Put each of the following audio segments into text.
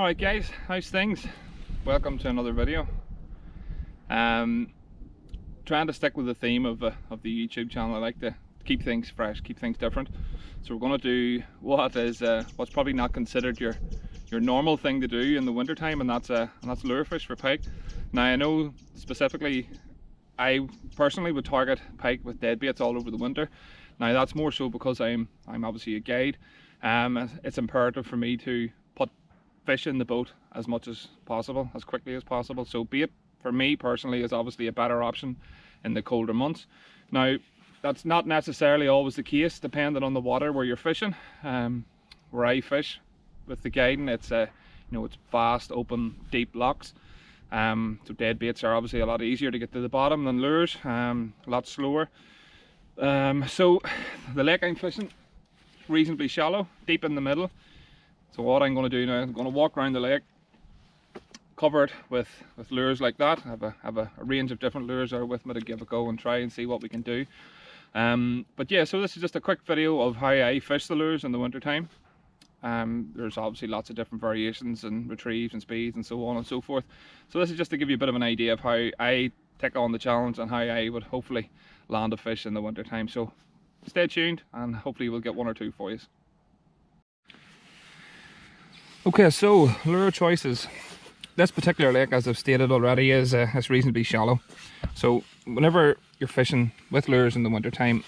Alright guys, how's things? Welcome to another video. Trying to stick with the theme of the YouTube channel. I like to keep things fresh, keep things different. So we're going to do what's probably not considered your normal thing to do in the winter time, and that's lure fish for pike. Now I know specifically I personally would target pike with dead baits all over the winter. Now that's more so because I'm obviously a guide. It's imperative for me to put fish in the boat as much as possible, as quickly as possible. So bait for me personally is obviously a better option in the colder months. Now that's not necessarily always the case, depending on the water where you're fishing. Where I fish with the guiding, it's it's vast, open, deep locks. So dead baits are obviously a lot easier to get to the bottom than lures, a lot slower. So the lake I'm fishing, reasonably shallow, deep in the middle. So what I'm going to do now, I'm going to walk around the lake, cover it with lures like that. I have a range of different lures that are with me to give a go and try and see what we can do. But yeah, so this is just a quick video of how I fish the lures in the winter time. There's obviously lots of different variations and retrieves and speeds and so on and so forth. So this is just to give you a bit of an idea of how I take on the challenge and how I would hopefully land a fish in the winter time. So stay tuned and hopefully we'll get one or two for you. Okay, so lure choices. This particular lake, as I've stated already, is reasonably shallow. So whenever you're fishing with lures in the winter time,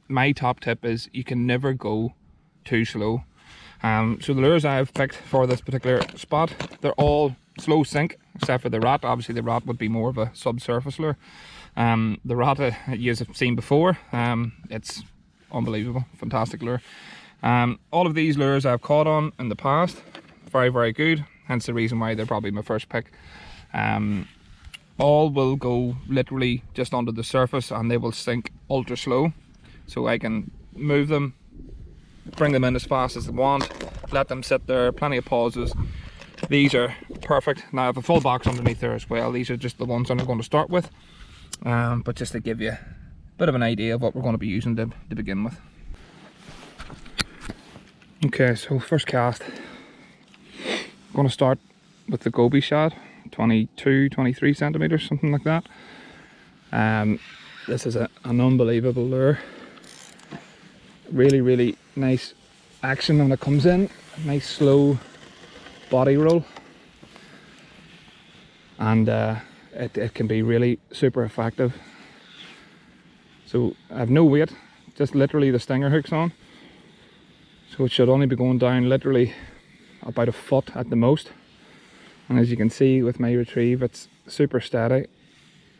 my top tip is you can never go too slow. So the lures I've picked for this particular spot, they're all slow sink, except for the rat. Obviously the rat would be more of a subsurface lure. The rat you have seen before, it's unbelievable, fantastic lure. All of these lures I've caught on in the past, very good, hence the reason why they're probably my first pick. All will go literally just under the surface and they will sink ultra slow, so I can move them, bring them in as fast as they want, let them sit there, plenty of pauses. These are perfect. Now I have a full box underneath there as well. These are just the ones I'm going to start with, but just to give you a bit of an idea of what we're going to be using to begin with. Okay, so first cast, I'm going to start with the goby shad, 22-23 centimeters, something like that. This is an unbelievable lure. Really nice action when it comes in, nice slow body roll, and it can be really super effective. So I have no weight, just literally the stinger hooks on, so it should only be going down literally about a foot at the most. And as you can see with my retrieve, it's super steady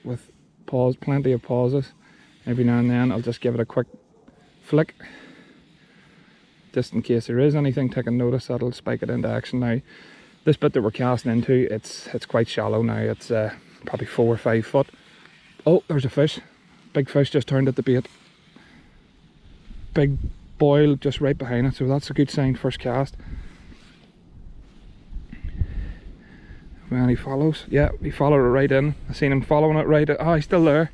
with pause, plenty of pauses. Every now and then I'll just give it a quick flick, just in case there is anything taking notice, that'll spike it into action. Now this bit that we're casting into, it's quite shallow now. It's probably 4 or 5 foot. Oh, there's a fish, big fish just turned at the bait, big boil just right behind it, so that's a good sign. First cast. And he follows, yeah, he followed it right in. I seen him following it right in. Oh, he's still there.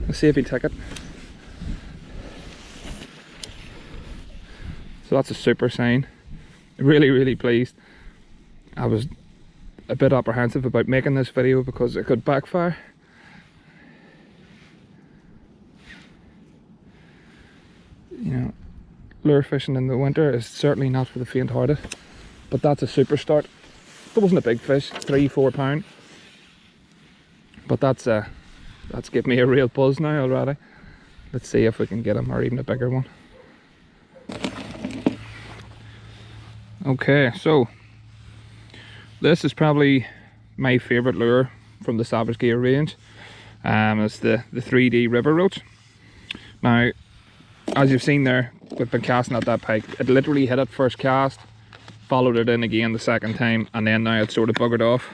Let's see if he took it. So that's a super sign. Really pleased. I was a bit apprehensive about making this video because it could backfire. You know, lure fishing in the winter is certainly not for the faint-hearted, but that's a super start. It wasn't a big fish, 3-4 pound, but that's given me a real buzz now already. Let's see if we can get him, or even a bigger one. Okay, so this is probably my favourite lure from the Savage Gear range. It's the 3D river roach. Now, as you've seen there, we've been casting at that pike. It literally hit it first cast, followed it in again the second time, and then now it's sort of buggered off.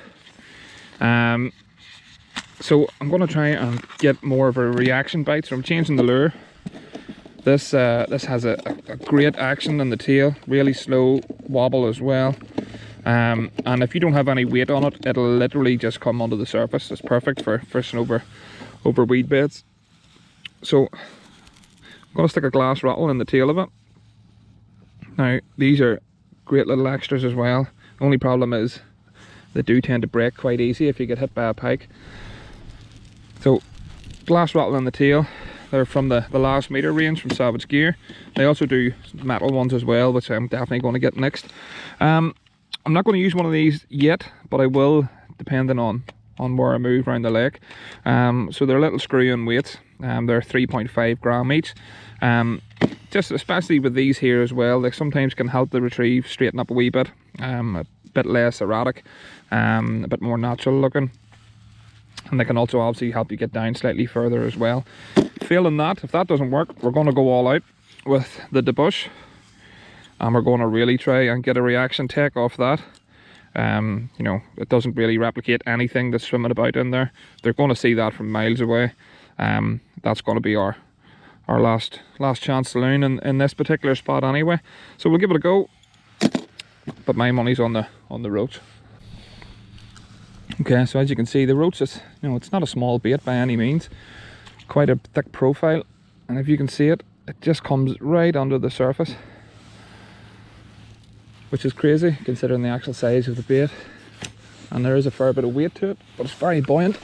So I'm going to try and get more of a reaction bite, so I'm changing the lure. This has a great action in the tail, really slow wobble as well, and if you don't have any weight on it, it'll literally just come onto the surface. It's perfect for fishing over weed beds. So I'm going to stick a glass rattle in the tail of it. Now these are great little extras as well. Only problem is they do tend to break quite easy if you get hit by a pike. So glass rattle in the tail. They're from the last meter range from Savage Gear. They also do metal ones as well, which I'm definitely going to get next. I'm not going to use one of these yet, but I will, depending on where I move around the lake. So they're little screw-in weights. They're 3.5 gram each. Just especially with these here as well, they sometimes can help the retrieve straighten up a wee bit. A bit less erratic, a bit more natural looking. And they can also obviously help you get down slightly further as well. Failing that, if that doesn't work, we're going to go all out with the debush, and we're going to really try and get a reaction take off that. You know, it doesn't really replicate anything that's swimming about in there. They're going to see that from miles away. That's going to be our last chance saloon in this particular spot anyway. So we'll give it a go, but my money's on the roach. Okay, so as you can see, the roach is, you know, it's not a small bait by any means. Quite a thick profile, and if you can see it, it just comes right under the surface, which is crazy considering the actual size of the bait. And there is a fair bit of weight to it, but it's very buoyant.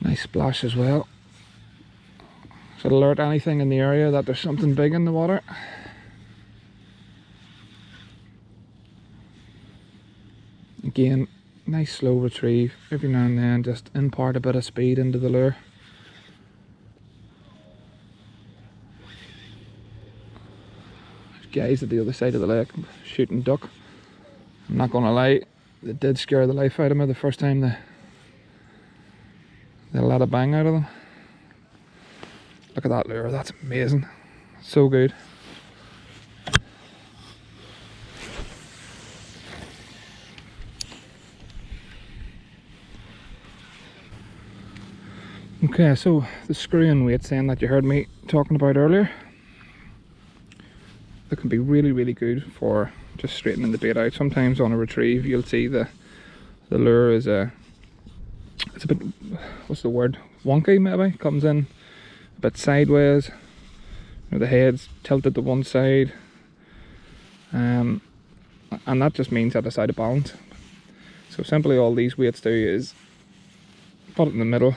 Nice splash as well. Should alert anything in the area that there's something big in the water. Again, nice slow retrieve. Every now and then just impart a bit of speed into the lure. There's guys at the other side of the lake shooting duck. I'm not gonna lie, they did scare the life out of me the first time they let a bang out of them. Look at that lure, that's amazing. So good. Okay, so the screw-in weights then that you heard me talking about earlier, they can be really good for just straightening the bait out. Sometimes on a retrieve you'll see the lure is it's a bit, what's the word, wonky maybe, comes in a bit sideways, you know, the head's tilted to one side, and that just means that it's out of balance. So simply all these weights do is put it in the middle,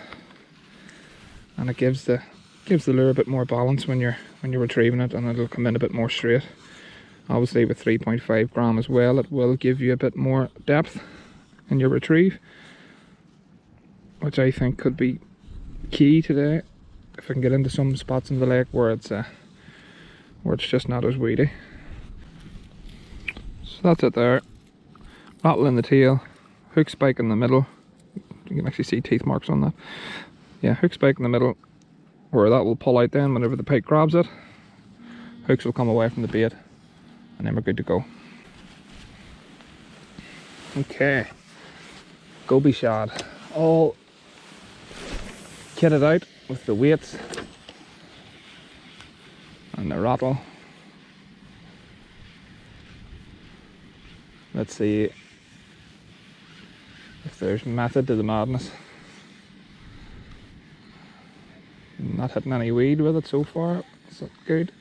and it gives the lure a bit more balance when you're retrieving it, and it'll come in a bit more straight. Obviously with 3.5 gram as well, it will give you a bit more depth in your retrieve, which I think could be key today if I can get into some spots in the lake where it's just not as weedy. So that's it there. Rattle in the tail, hook spike in the middle. You can actually see teeth marks on that. Yeah, hook spike in the middle, where that will pull out then whenever the pike grabs it. Hooks will come away from the bait, and then we're good to go. Okay, goby shad, all kitted out with the weights and the rattle. Let's see if there's method to the madness. Not hitting any weed with it so far, so good.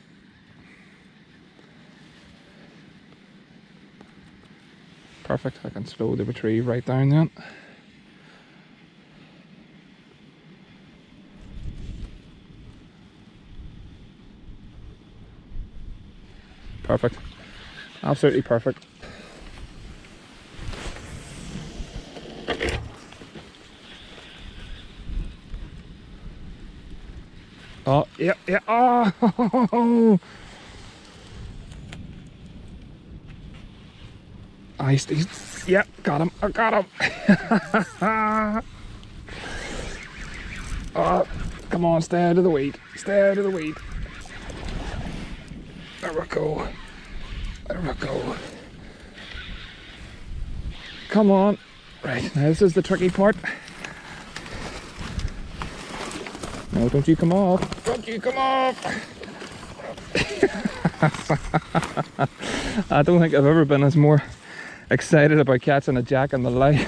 Perfect, I can slow the retrieve right down then. Perfect, absolutely perfect. Oh, yeah, oh! Yeah, got him, I got him! Oh, come on, stay out of the weed, stay out of the weed. There we go, there we go. Come on. Right, now this is the tricky part. No, don't you come off. Don't you come off. I don't think I've ever been as more excited about catching a jack in the life.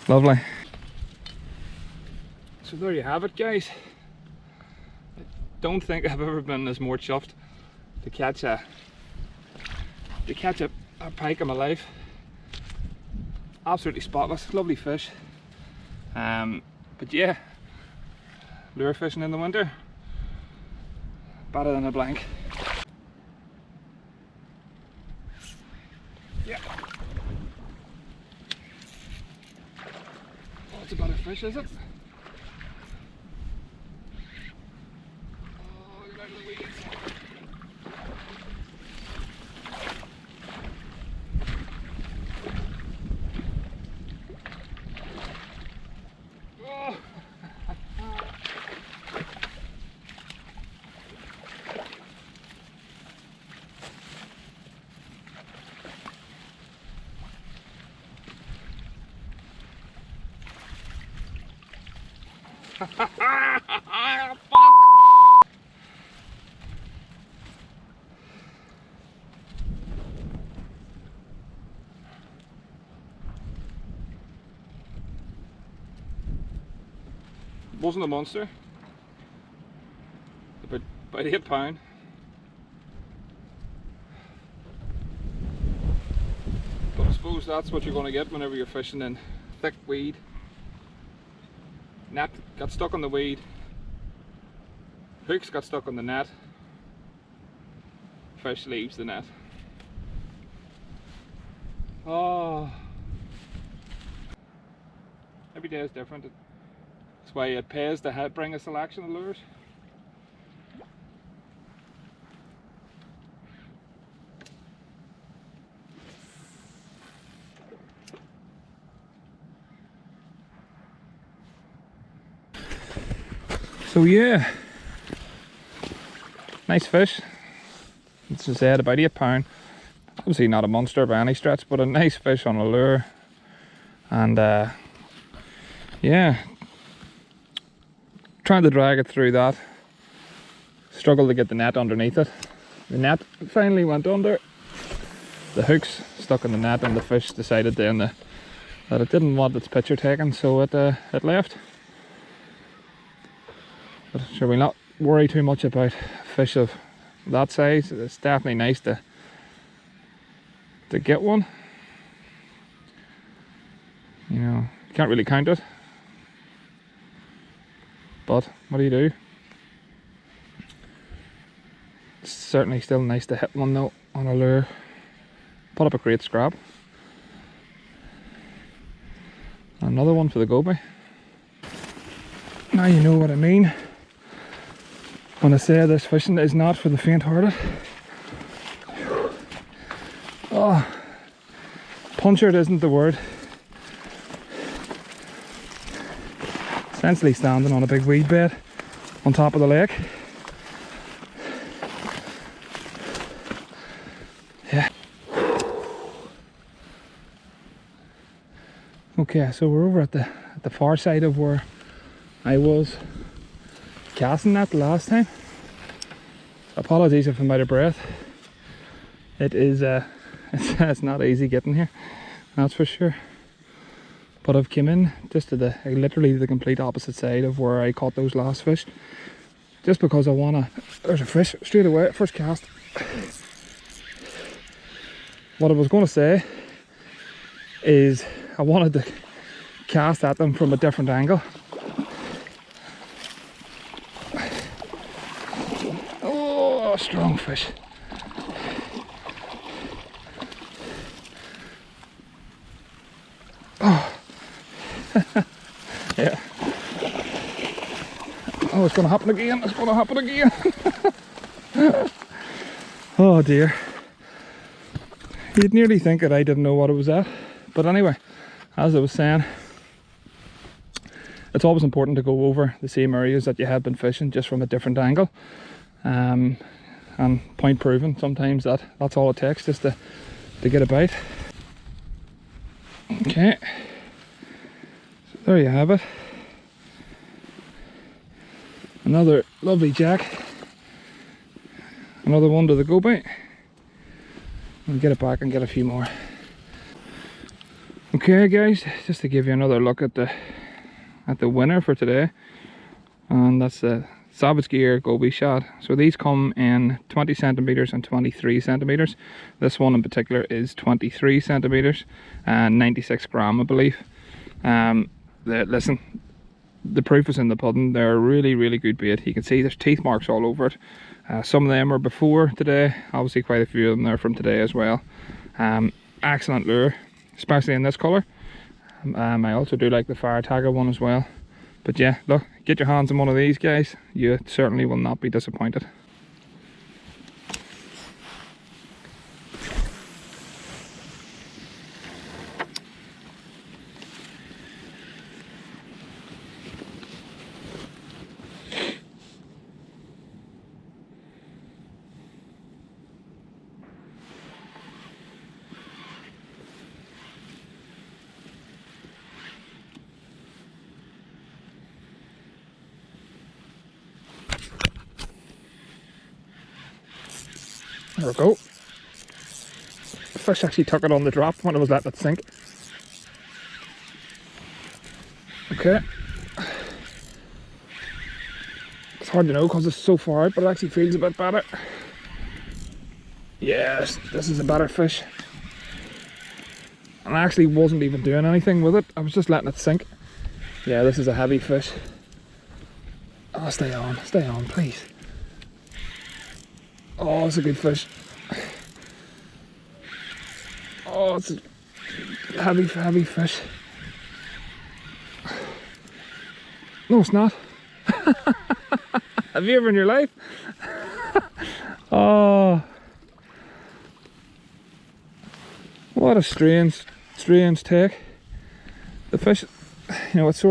Lovely. So there you have it, guys. I don't think I've ever been as more chuffed to catch a pike in my life. Absolutely spotless, lovely fish. But yeah, lure fishing in the winter, better than a blank. Yeah. Oh, it's a better fish, is it? Oh, get out of the weeds. Oh. Fuck! Wasn't a monster. About 8 pound. But I suppose that's what you're going to get whenever you're fishing in thick weed. Net got stuck on the weed. Hooks got stuck on the net. Fish leaves the net. Oh, every day is different. That's why it pays to bring a selection of lures. So yeah, nice fish. As I said, about 8 pound. Obviously not a monster by any stretch, but a nice fish on a lure. And yeah, trying to drag it through that. Struggled to get the net underneath it. The net finally went under. The hook's stuck in the net, and the fish decided then that it didn't want its picture taken, so it left. But sure, we'll not worry too much about fish of that size. It's definitely nice to get one. You know, you can't really count it, but what do you do? It's certainly still nice to hit one though on a lure. Put up a great scrap. Another one for the goby. Now you know what I mean when I say this fishing is not for the faint-hearted. Oh, punctured isn't the word. Essentially standing on a big weed bed on top of the lake. Yeah. Okay, so we're over at the far side of where I was casting that the last time. Apologies if I'm out of breath. It is it's not easy getting here, that's for sure. But I've come in just to literally the complete opposite side of where I caught those last fish, just because I wanna. There's a fish straight away at first cast. What I was going to say is I wanted to cast at them from a different angle. Oh, strong fish. Oh. Yeah. Oh, it's going to happen again. It's going to happen again. Oh dear. You'd nearly think that I didn't know what it was at. But anyway, as I was saying, it's always important to go over the same areas that you have been fishing, just from a different angle. And point proven, sometimes that's all it takes, just to get a bite. Okay, so there you have it. Another lovely jack. Another one to the go bite. I'll get it back and get a few more. Okay guys, just to give you another look at the winner for today, and that's the Savage Gear goby shad. So these come in 20 centimeters and 23 centimeters. This one in particular is 23 centimeters and 96 gram, I believe. Listen, the proof is in the pudding. They're a really good bait. You can see there's teeth marks all over it. Some of them are before today, obviously quite a few of them are from today as well. Excellent lure, especially in this colour. I also do like the fire tagger one as well. But yeah, look, get your hands on one of these guys, you certainly will not be disappointed. There we go. The fish actually took it on the drop when I was letting it sink. Okay. It's hard to know because it's so far out, but it actually feels a bit better. Yes, this is a better fish. And I actually wasn't even doing anything with it. I was just letting it sink. Yeah, this is a heavy fish. Oh, stay on, please. Oh, it's a good fish. Oh, it's a heavy fish. No, it's not. Have you ever in your life? Oh, what a strange take. The fish, you know, it's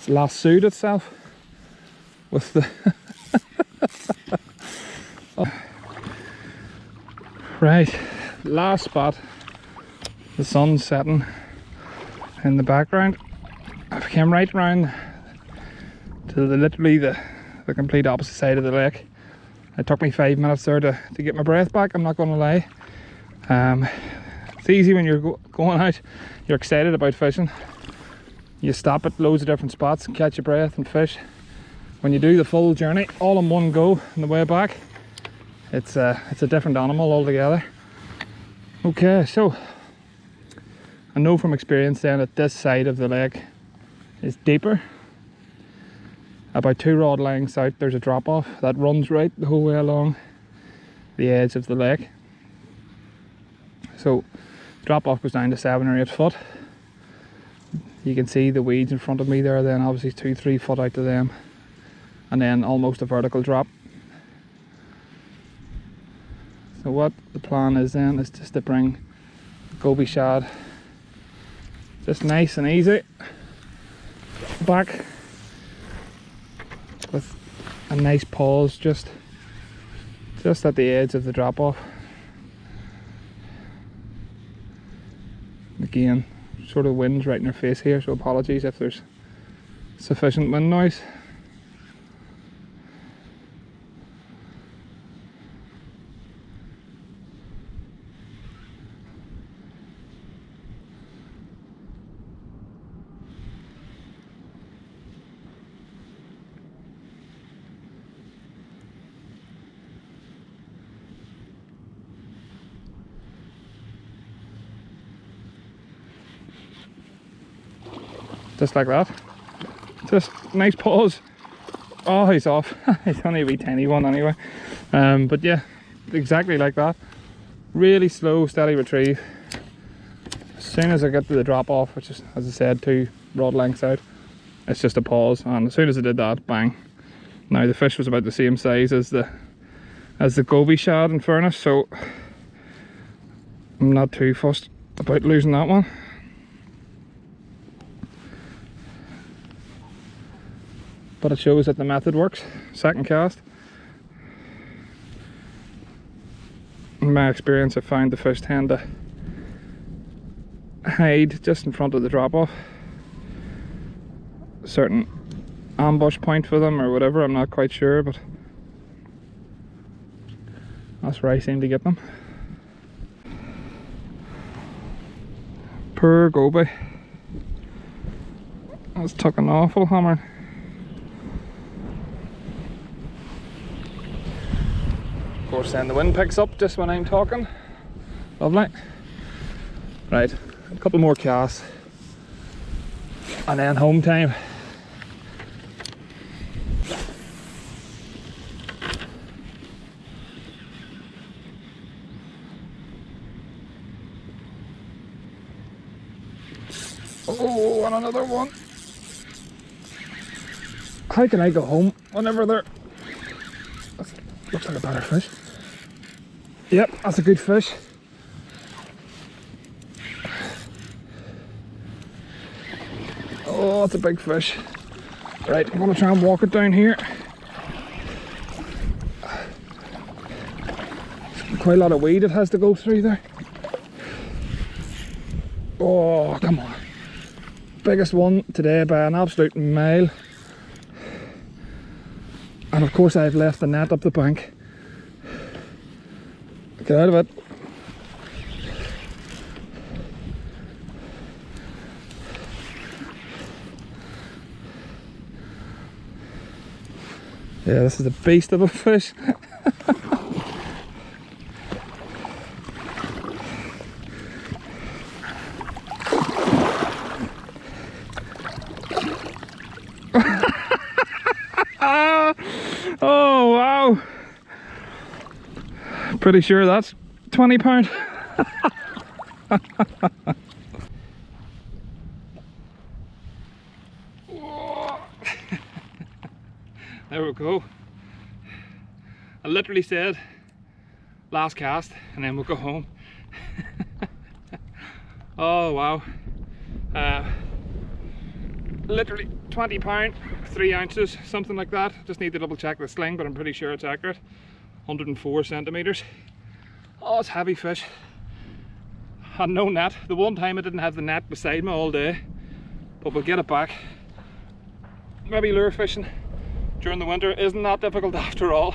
lassoed itself with the oh. Right, last spot. The sun's setting in the background. I came right round to literally the complete opposite side of the lake. It took me 5 minutes there to get my breath back, I'm not going to lie. It's easy when you're going out, you're excited about fishing. You stop at loads of different spots and catch your breath and fish. When you do the full journey all in one go on the way back, it's a different animal altogether. Okay, so I know from experience then that this side of the lake is deeper. About 2 rod lengths out there's a drop off that runs right the whole way along the edge of the lake. So drop off goes down to 7 or 8 foot. You can see the weeds in front of me there, then obviously 2-3 foot out to them, and then almost a vertical drop. So what the plan is then is just to bring the goby shad just nice and easy back with a nice pause just at the edge of the drop off. Again, sort of wind's right in our face here, so apologies if there's sufficient wind noise. Just like that. Just nice pause. Oh, he's off. He's only a wee tiny one anyway. But yeah, exactly like that. Really slow, steady retrieve. As soon as I get to the drop off, which is, as I said, 2 rod lengths out, it's just a pause, and as soon as I did that, bang. Now the fish was about the same size as the goby shad, in fairness, so I'm not too fussed about losing that one. But it shows that the method works. Second cast. In my experience, I found the fish tend to hide just in front of the drop off. A certain ambush point for them or whatever, I'm not quite sure, but that's where I seem to get them. Poor goby. That's took an awful hammer. course then the wind picks up just when I'm talking. Lovely. Right, a couple more casts and then home time. Oh, and another one. How can I go home whenever they're... Looks like a better fish. Yep, that's a good fish. Oh, that's a big fish. Right, I'm gonna try and walk it down here. Quite a lot of weed it has to go through there. Oh, come on. Biggest one today by an absolute mile. And of course I've left the net up the bank. Get out of it. Yeah, this is a beast of a fish. Oh wow, pretty sure that's 20 pound. There we go. I literally said last cast and then we'll go home. Oh wow, literally 20 pound, 3 ounces, something like that. Just need to double check the sling, but I'm pretty sure it's accurate. 104 centimeters. Oh, it's heavy fish. Had no net. The one time I didn't have the net beside me all day, but we'll get it back. Maybe lure fishing during the winter isn't that difficult after all.